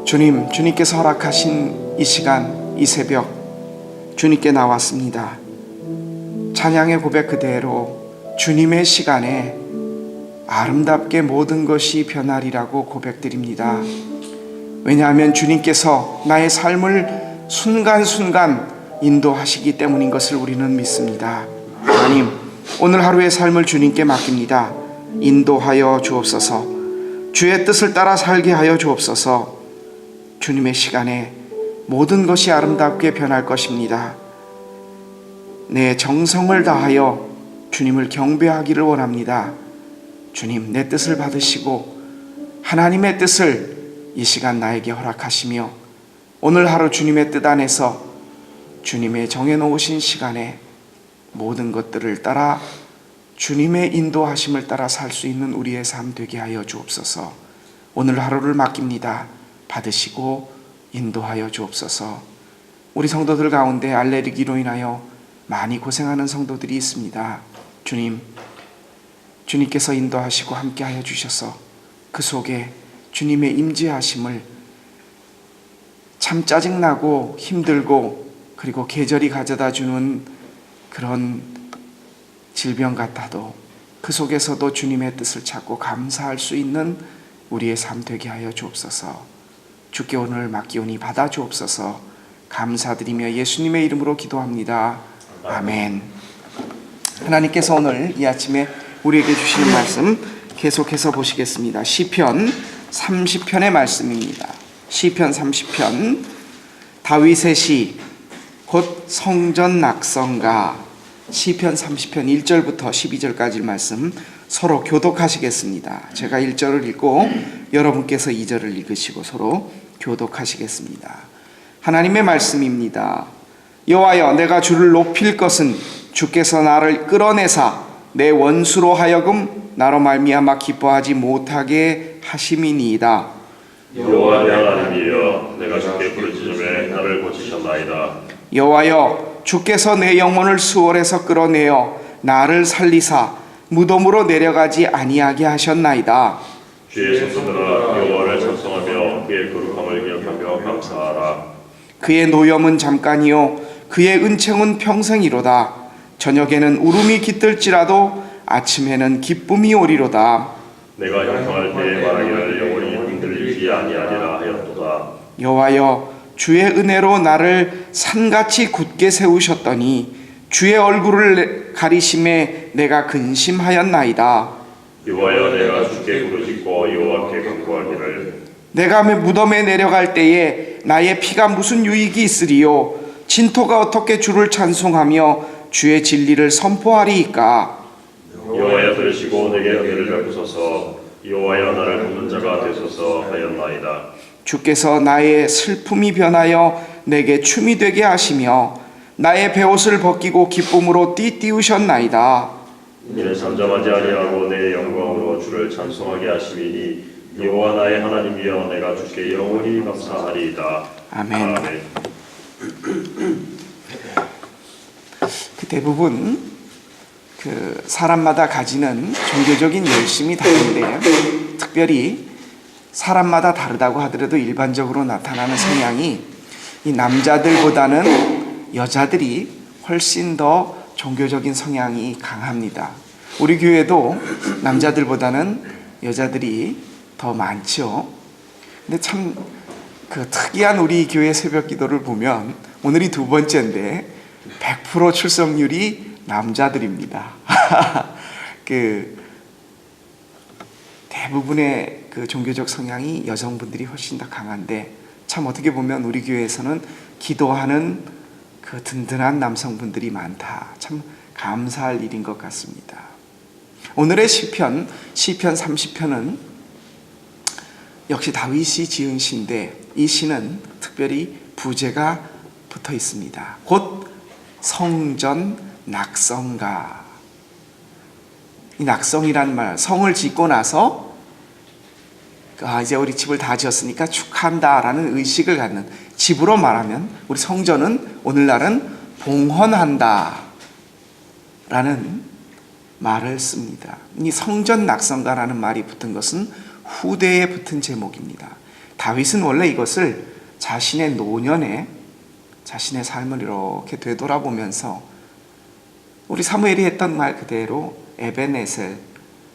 주님께서 허락하신 이 시간, 이 새벽 주님께 나왔습니다. 찬양의 고백 그대로 주님의 시간에 아름답게 모든 것이 변하리라고 고백드립니다. 왜냐하면 주님께서 나의 삶을 순간순간 인도하시기 때문인 것을 우리는 믿습니다. 하나님, 오늘 하루의 삶을 주님께 맡깁니다. 인도하여 주옵소서. 주의 뜻을 따라 살게 하여 주옵소서. 주님의 시간에 모든 것이 아름답게 변할 것입니다. 내 정성을 다하여 주님을 경배하기를 원합니다. 주님, 내 뜻을 받으시고 하나님의 뜻을 이 시간 나에게 허락하시며 오늘 하루 주님의 뜻 안에서 주님의 정해놓으신 시간에 모든 것들을 따라 주님의 인도하심을 따라 살 수 있는 우리의 삶 되게 하여 주옵소서. 오늘 하루를 맡깁니다. 받으시고 인도하여 주옵소서. 우리 성도들 가운데 알레르기로 인하여 많이 고생하는 성도들이 있습니다. 주님께서 인도하시고 함께하여 주셔서 그 속에 주님의 임재하심을, 참 짜증나고 힘들고 그리고 계절이 가져다 주는 그런 질병 같아도 그 속에서도 주님의 뜻을 찾고 감사할 수 있는 우리의 삶 되게 하여 주옵소서. 주께 오늘 맡기오니 받아 주옵소서. 감사드리며 예수님의 이름으로 기도합니다. 아멘. 하나님께서 오늘 이 아침에 우리에게 주시는 말씀 계속해서 보시겠습니다. 시편 30편의 말씀입니다. 시편 30편, 다윗의 시, 곧 성전 낙성가. 시편 30편 1절부터 12절까지 말씀 서로 교독하시겠습니다. 제가 1절을 읽고 여러분께서 2절을 읽으시고 서로 교독하시겠습니다. 하나님의 말씀입니다. 여호와여, 내가 주를 높일 것은 주께서 나를 끌어내사 내 원수로 하여금 나로 말미암아 기뻐하지 못하게 하심이니이다. 여호와 내 하나님이여, 내가 주께 부르짖음에 나를 고치셨나이다. 여호와여, 주께서 내 영혼을 수월에서 끌어내어 나를 살리사 무덤으로 내려가지 아니하게 하셨나이다. 주의 성도들아, 여호와를 찬송하며 그의 거룩함을 기억하며 감사하라. 그의 노염은 잠깐이요 그의 은총은 평생이로다. 저녁에는 울음이 깃들지라도 아침에는 기쁨이 오리로다. 내가 형통할 때에 말하기를 영원히 흔들리지 아니하리라 하였도다. 여호와여, 주의 은혜로 나를 산같이 굳게 세우셨더니 주의 얼굴을 가리심에 내가 근심하였나이다. 여호와여, 내가 주께 부르짖고 여호와께 간구하기를 내가 무덤에 내려갈 때에 나의 피가 무슨 유익이 있으리요? 진토가 어떻게 주를 찬송하며 주의 진리를 선포하리이까? 여호와여, 들으시고 내게 은혜를 베푸소서. 여호와여, 나를 돕는 자가 되소서 하였나이다. 주께서 나의 슬픔이 변하여 내게 춤이 되게 하시며 나의 베옷을 벗기고 기쁨으로 띠띠우셨나이다. 이는 잠잠하지 아니하고 내 영광으로 주를 찬송하게 하심이니 여호와 나의 하나님이여, 내가 주께 영원히 감사하리이다. 아멘. 아멘. 대부분 사람마다 가지는 종교적인 열심이 다른데요. 특별히 사람마다 다르다고 하더라도 일반적으로 나타나는 성향이 이 남자들보다는 여자들이 훨씬 더 종교적인 성향이 강합니다. 우리 교회도 남자들보다는 여자들이 더 많죠. 근데 참 특이한 우리 교회 새벽 기도를 보면 오늘이 두 번째인데 100% 출석률이 남자들입니다. 대부분의 종교적 성향이 여성분들이 훨씬 더 강한데 참 어떻게 보면 우리 교회에서는 기도하는 든든한 남성분들이 많다. 참 감사할 일인 것 같습니다. 오늘의 시편 30편은 역시 다윗이 지은 시인데 이 시는 특별히 부제가 붙어 있습니다. 곧 성전 낙성가. 이 낙성이라는 말, 성을 짓고 나서 이제 우리 집을 다 지었으니까 축하한다라는 의식을 갖는, 집으로 말하면 우리 성전은 오늘날은 봉헌한다 라는 말을 씁니다. 이 성전 낙성가라는 말이 붙은 것은 후대에 붙은 제목입니다. 다윗은 원래 이것을 자신의 노년에 자신의 삶을 이렇게 되돌아보면서 우리 사무엘이 했던 말 그대로 에베네셀,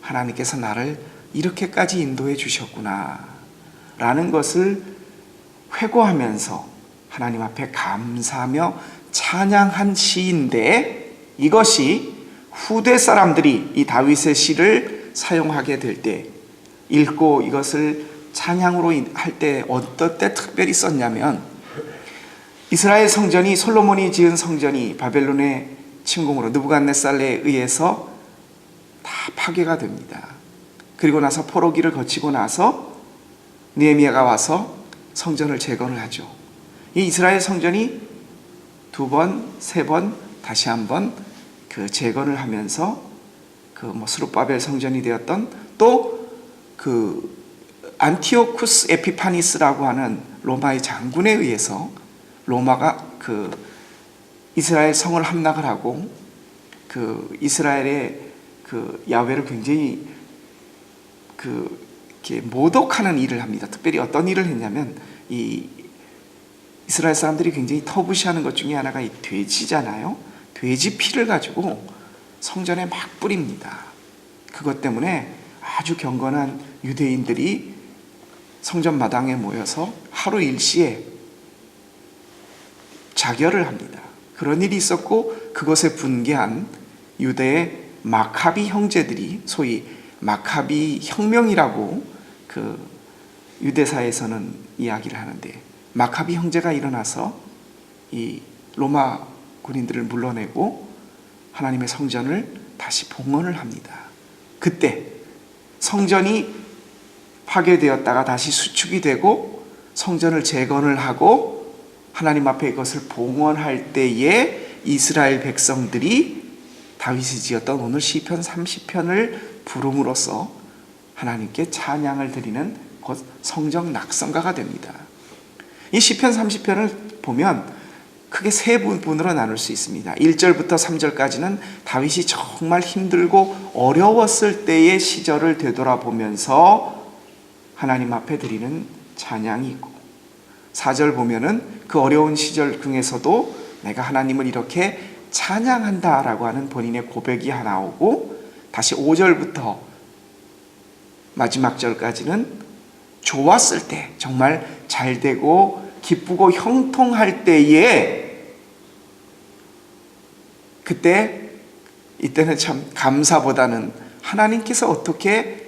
하나님께서 나를 이렇게까지 인도해 주셨구나 라는 것을 회고하면서 하나님 앞에 감사하며 찬양한 시인데, 이것이 후대 사람들이 이 다윗의 시를 사용하게 될 때, 읽고 이것을 찬양으로 할 때 어떨 때 특별히 썼냐면, 이스라엘 성전이, 솔로몬이 지은 성전이 바벨론의 침공으로 느부갓네살에 의해서 다 파괴가 됩니다. 그리고 나서 포로기를 거치고 나서 느헤미야가 와서 성전을 재건을 하죠. 이 이스라엘 성전이 두 번, 세 번, 다시 한번 그 재건을 하면서 스룹바벨 성전이 되었던, 또 그 안티오쿠스 에피파니스라고 하는 로마의 장군에 의해서 로마가 그 이스라엘 성을 함락을 하고 그 이스라엘의 그 야훼를 굉장히 이렇게 모독하는 일을 합니다. 특별히 어떤 일을 했냐면, 이 이스라엘 사람들이 굉장히 터부시하는 것 중에 하나가 이 돼지잖아요. 돼지 피를 가지고 성전에 막 뿌립니다. 그것 때문에 아주 경건한 유대인들이 성전 마당에 모여서 하루 일시에 자결을 합니다. 그런 일이 있었고, 그것에 분개한 유대의 마카비 형제들이, 소위 마카비 혁명이라고 그 유대사에서는 이야기를 하는데, 마카비 형제가 일어나서 이 로마 군인들을 물러내고 하나님의 성전을 다시 봉헌을 합니다. 그때 성전이 파괴되었다가 다시 수축이 되고 성전을 재건을 하고 하나님 앞에 이것을 봉헌할 때에 이스라엘 백성들이 다윗이 지었던 오늘 시편 30편을 부름으로써 하나님께 찬양을 드리는 곧 성정 낙성가가 됩니다. 이 시편 30편을 보면 크게 세 부분으로 나눌 수 있습니다. 1절부터 3절까지는 다윗이 정말 힘들고 어려웠을 때의 시절을 되돌아보면서 하나님 앞에 드리는 찬양이 있고, 4절 보면은 그 어려운 시절 중에서도 내가 하나님을 이렇게 찬양한다라고 하는 본인의 고백이 하나 오고, 다시 5절부터 마지막 절까지는 좋았을 때, 정말 잘 되고 기쁘고 형통할 때에, 이때는 참 감사보다는 하나님께서 어떻게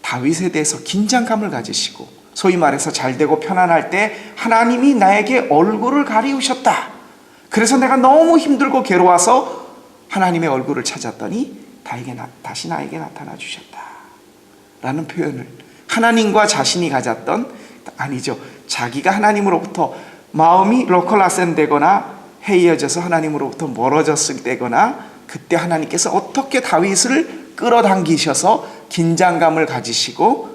다윗에 대해서 긴장감을 가지시고, 소위 말해서 잘 되고 편안할 때 하나님이 나에게 얼굴을 가리우셨다. 그래서 내가 너무 힘들고 괴로워서 하나님의 얼굴을 찾았더니 다시 나에게 나타나 주셨다 라는 표현을, 하나님과 자신이 가졌던, 아니죠, 자기가 하나님으로부터 마음이 로컬라센 되거나 해이어져서 하나님으로부터 멀어졌을 때거나, 그때 하나님께서 어떻게 다윗을 끌어당기셔서 긴장감을 가지시고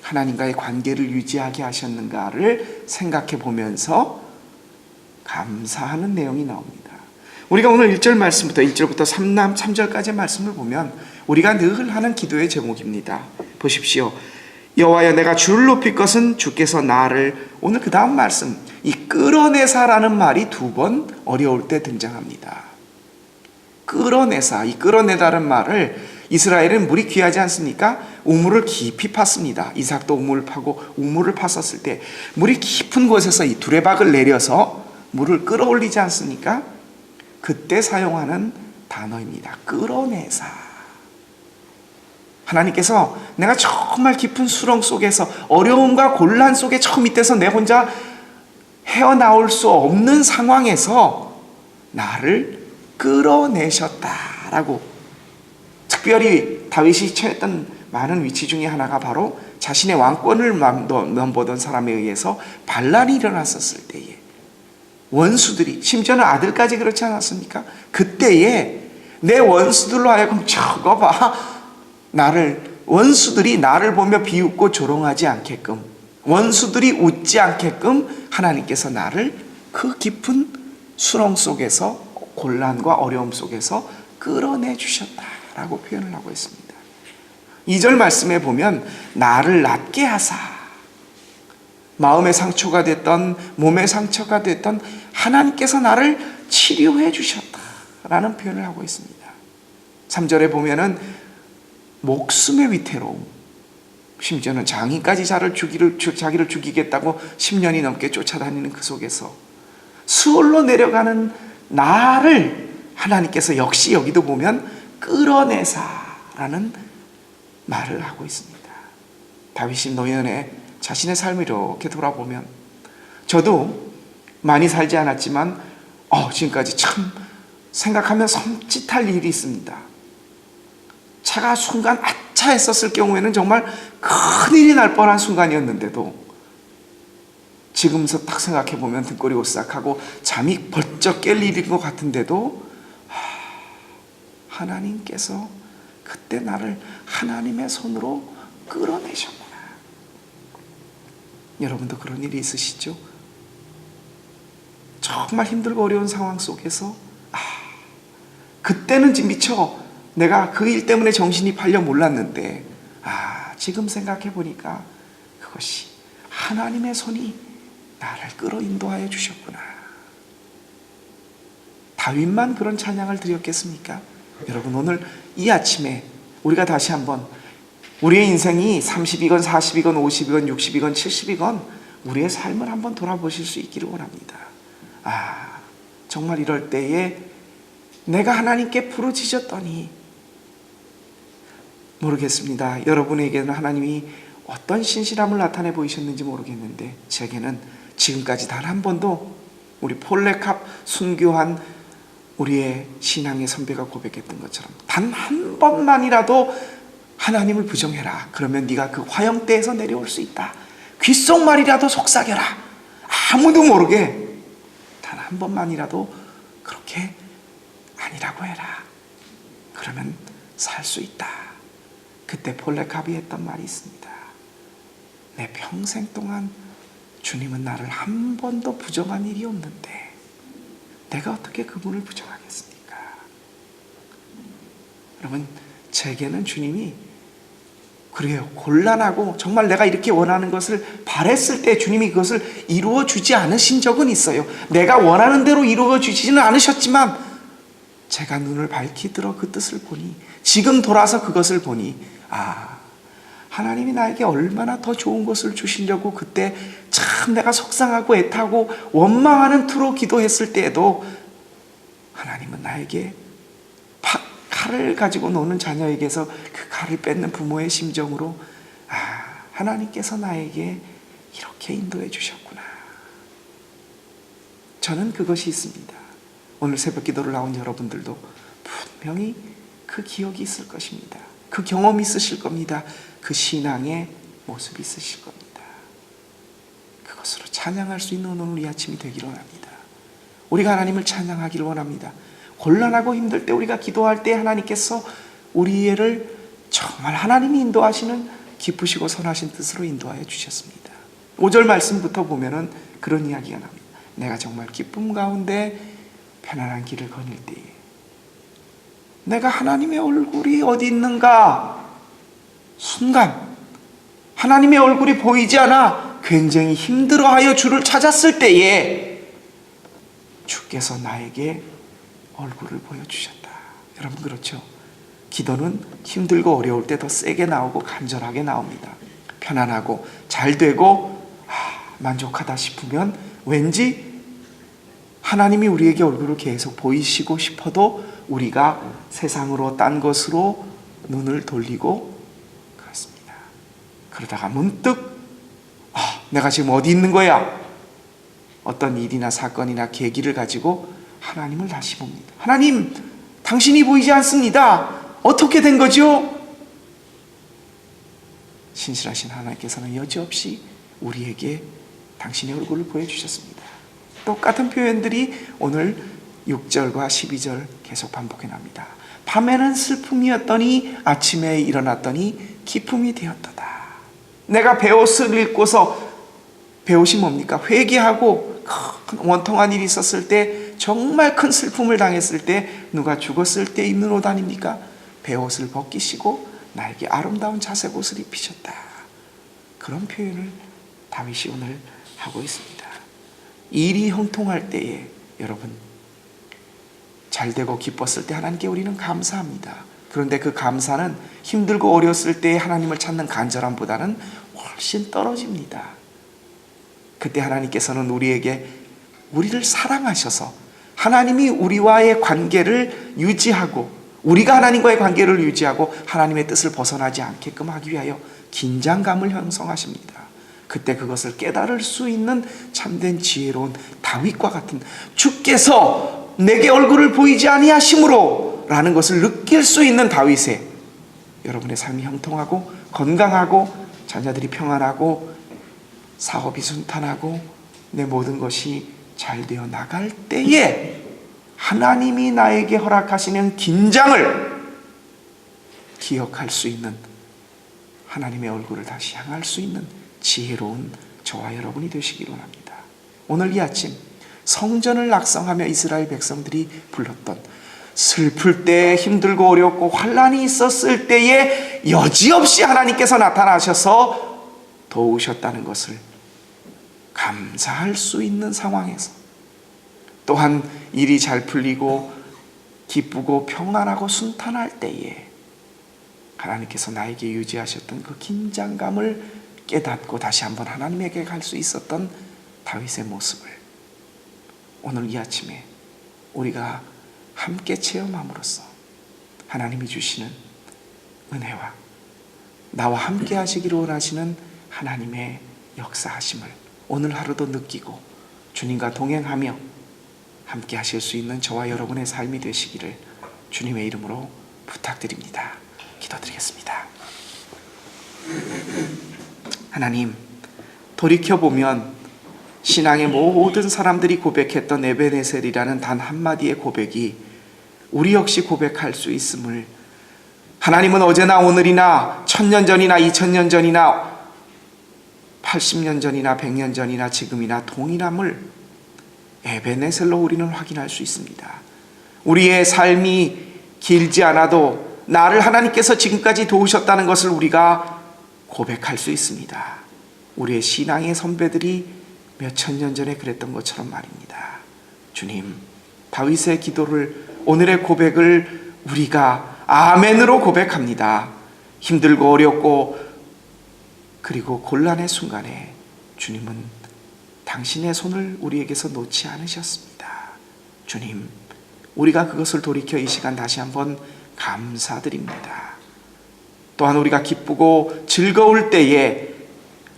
하나님과의 관계를 유지하게 하셨는가를 생각해 보면서 감사하는 내용이 나옵니다. 우리가 오늘 1절 말씀부터 1절부터 3절까지의 말씀을 보면 우리가 늘 하는 기도의 제목입니다. 보십시오. 여호와여, 내가 주를 높일 것은 주께서 나를, 오늘 그 다음 말씀, 이 끌어내사라는 말이 두 번 어려울 때 등장합니다. 끌어내사, 이 끌어내다는 말을, 이스라엘은 물이 귀하지 않습니까? 우물을 깊이 팠습니다. 이삭도 우물을 파고 우물을 팠었을 때 물이 깊은 곳에서 이 두레박을 내려서 물을 끌어올리지 않습니까? 그때 사용하는 단어입니다. 끌어내사. 하나님께서 내가 정말 깊은 수렁 속에서, 어려움과 곤란 속에 저 밑에서 내 혼자 헤어나올 수 없는 상황에서 나를 끌어내셨다라고, 특별히 다윗이 처했던 많은 위치 중에 하나가 바로 자신의 왕권을 넘보던 사람에 의해서 반란이 일어났었을 때에 원수들이, 심지어는 아들까지 그렇지 않았습니까? 그때에 내 원수들로 하여금 저거 봐, 원수들이 나를 보며 비웃고 조롱하지 않게끔, 원수들이 웃지 않게끔 하나님께서 나를 그 깊은 수렁 속에서, 곤란과 어려움 속에서 끌어내 주셨다라고 표현을 하고 있습니다. 2절 말씀에 보면 나를 낫게 하사, 마음의 상처가 됐던 몸의 상처가 됐던 하나님께서 나를 치료해 주셨다라는 표현을 하고 있습니다. 3절에 보면은 목숨의 위태로움, 심지어는 장인까지 자기를 죽이겠다고 10년이 넘게 쫓아다니는 그 속에서 수월로 내려가는 나를 하나님께서 역시 여기도 보면 끌어내사라는 말을 하고 있습니다. 다윗이 노년에 자신의 삶을 이렇게 돌아보면, 저도 많이 살지 않았지만 지금까지 참 생각하면 섬찟할 일이 있습니다. 차가 순간 아차 했었을 경우에는 정말 큰일이 날 뻔한 순간이었는데도 지금서 딱 생각해보면 등골이 오싹하고 잠이 벌쩍 깰 일인 것 같은데도 하나님께서 그때 나를 하나님의 손으로 끌어내셨구나. 여러분도 그런 일이 있으시죠? 정말 힘들고 어려운 상황 속에서 그때는 미처 내가 그 일 때문에 정신이 팔려 몰랐는데 지금 생각해 보니까 그것이 하나님의 손이 나를 끌어 인도하여 주셨구나. 다윗만 그런 찬양을 드렸겠습니까? 여러분, 오늘 이 아침에 우리가 다시 한번 우리의 인생이 30이건 40이건 50이건 60이건 70이건 우리의 삶을 한번 돌아보실 수 있기를 원합니다. 정말 이럴 때에 내가 하나님께 부르짖었더니, 모르겠습니다. 여러분에게는 하나님이 어떤 신실함을 나타내 보이셨는지 모르겠는데 제게는 지금까지 단 한 번도 우리 폴레캅 순교한 우리의 신앙의 선배가 고백했던 것처럼 단 한 번만이라도 하나님을 부정해라. 그러면 네가 그 화형대에서 내려올 수 있다. 귓속말이라도 속삭여라. 아무도 모르게 단 한 번만이라도 그렇게 아니라고 해라. 그러면 살 수 있다. 그때 폴레캅이 했던 말이 있습니다. 내 평생 동안 주님은 나를 한 번도 부정한 일이 없는데 내가 어떻게 그분을 부정하겠습니까? 여러분, 제게는 주님이 그래요. 곤란하고 정말 내가 이렇게 원하는 것을 바랬을 때 주님이 그것을 이루어 주지 않으신 적은 있어요. 내가 원하는 대로 이루어 주지는 않으셨지만 제가 눈을 밝히 들어 그 뜻을 보니, 지금 돌아서 그것을 보니 하나님이 나에게 얼마나 더 좋은 것을 주시려고 그때 참 내가 속상하고 애타고 원망하는 투로 기도했을 때에도 하나님은 나에게 칼을 가지고 노는 자녀에게서 그 칼을 뺏는 부모의 심정으로 하나님께서 나에게 이렇게 인도해 주셨구나. 저는 그것이 있습니다. 오늘 새벽 기도를 나온 여러분들도 분명히 그 기억이 있을 것입니다. 그 경험이 있으실 겁니다. 그 신앙의 모습이 있으실 겁니다. 그것으로 찬양할 수 있는 오늘 이 아침이 되기를 원합니다. 우리가 하나님을 찬양하기를 원합니다. 곤란하고 힘들 때 우리가 기도할 때 하나님께서 우리를 정말 하나님이 인도하시는 기쁘시고 선하신 뜻으로 인도하여 주셨습니다. 5절 말씀부터 보면은 그런 이야기가 납니다. 내가 정말 기쁨 가운데 편안한 길을 거닐 때에 내가 하나님의 얼굴이 어디 있는가? 순간 하나님의 얼굴이 보이지 않아 굉장히 힘들어하여 주를 찾았을 때에 주께서 나에게 얼굴을 보여주셨다. 여러분, 그렇죠? 기도는 힘들고 어려울 때 더 세게 나오고 간절하게 나옵니다. 편안하고 잘 되고 만족하다 싶으면 왠지 하나님이 우리에게 얼굴을 계속 보이시고 싶어도 우리가 세상으로 딴 것으로 눈을 돌리고 그렇습니다. 그러다가 문득 내가 지금 어디 있는 거야? 어떤 일이나 사건이나 계기를 가지고 하나님을 다시 봅니다. 하나님, 당신이 보이지 않습니다. 어떻게 된 거죠? 신실하신 하나님께서는 여지없이 우리에게 당신의 얼굴을 보여주셨습니다. 똑같은 표현들이 오늘 6절과 12절 계속 반복해 납니다. 밤에는 슬픔이었더니 아침에 일어났더니 기쁨이 되었도다. 내가 베옷을 입고서, 베옷이 뭡니까? 회개하고 큰 원통한 일이 있었을 때, 정말 큰 슬픔을 당했을 때, 누가 죽었을 때 입는 옷 아닙니까? 베옷을 벗기시고 나에게 아름다운 자색 옷을 입히셨다. 그런 표현을 다윗이 오늘 하고 있습니다. 일이 형통할 때에 여러분 잘되고 기뻤을 때 하나님께 우리는 감사합니다. 그런데 그 감사는 힘들고 어려웠을 때 하나님을 찾는 간절함보다는 훨씬 떨어집니다. 그때 하나님께서는 우리를 사랑하셔서 하나님이 우리와의 관계를 유지하고 우리가 하나님과의 관계를 유지하고 하나님의 뜻을 벗어나지 않게끔 하기 위하여 긴장감을 형성하십니다. 그때 그것을 깨달을 수 있는 참된 지혜로운 다윗과 같은 주께서 내게 얼굴을 보이지 아니하심으로 라는 것을 느낄 수 있는 다윗의 여러분의 삶이 형통하고 건강하고 자녀들이 평안하고 사업이 순탄하고 내 모든 것이 잘 되어 나갈 때에 하나님이 나에게 허락하시는 긴장을 기억할 수 있는 하나님의 얼굴을 다시 향할 수 있는 지혜로운 저와 여러분이 되시기를 원합니다. 오늘 이 아침 성전을 낙성하며 이스라엘 백성들이 불렀던 슬플 때 힘들고 어렵고 환난이 있었을 때에 여지없이 하나님께서 나타나셔서 도우셨다는 것을 감사할 수 있는 상황에서 또한 일이 잘 풀리고 기쁘고 평안하고 순탄할 때에 하나님께서 나에게 유지하셨던 그 긴장감을 깨닫고 다시 한번 하나님에게 갈 수 있었던 다윗의 모습을 오늘 이 아침에 우리가 함께 체험함으로써 하나님이 주시는 은혜와 나와 함께 하시기를 원하시는 하나님의 역사하심을 오늘 하루도 느끼고 주님과 동행하며 함께 하실 수 있는 저와 여러분의 삶이 되시기를 주님의 이름으로 부탁드립니다. 기도드리겠습니다. 하나님, 돌이켜보면 신앙의 모든 사람들이 고백했던 에베네셀이라는 단 한마디의 고백이 우리 역시 고백할 수 있음을 하나님은 어제나 오늘이나 1000년 전이나 2000년 전이나 80년 전이나 100년 전이나 지금이나 동일함을 에베네셀로 우리는 확인할 수 있습니다. 우리의 삶이 길지 않아도 나를 하나님께서 지금까지 도우셨다는 것을 우리가 고백할 수 있습니다. 우리의 신앙의 선배들이 몇천 년 전에 그랬던 것처럼 말입니다. 주님, 다윗의 기도를 오늘의 고백을 우리가 아멘으로 고백합니다. 힘들고 어렵고 그리고 곤란의 순간에 주님은 당신의 손을 우리에게서 놓지 않으셨습니다. 주님, 우리가 그것을 돌이켜 이 시간 다시 한번 감사드립니다. 또한 우리가 기쁘고 즐거울 때에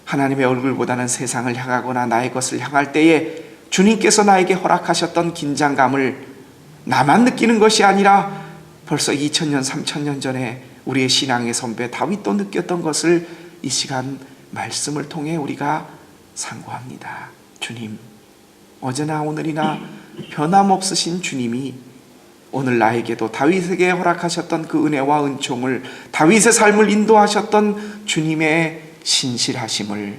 하나님의 얼굴보다는 세상을 향하거나 나의 것을 향할 때에 주님께서 나에게 허락하셨던 긴장감을 나만 느끼는 것이 아니라 벌써 2000년, 3000년 전에 우리의 신앙의 선배 다윗도 느꼈던 것을 이 시간 말씀을 통해 우리가 상고합니다. 주님, 어제나 오늘이나 변함없으신 주님이 오늘 나에게도 다윗에게 허락하셨던 그 은혜와 은총을 다윗의 삶을 인도하셨던 주님의 신실하심을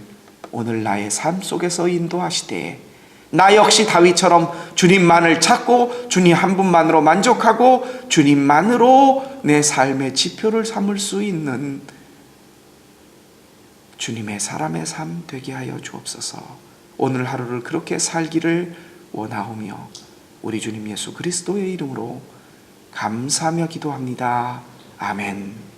오늘 나의 삶 속에서 인도하시되 나 역시 다윗처럼 주님만을 찾고 주님 한 분만으로 만족하고 주님만으로 내 삶의 지표를 삼을 수 있는 주님의 사람의 삶 되게 하여 주옵소서. 오늘 하루를 그렇게 살기를 원하오며 우리 주님 예수 그리스도의 이름으로 감사하며 기도합니다. 아멘.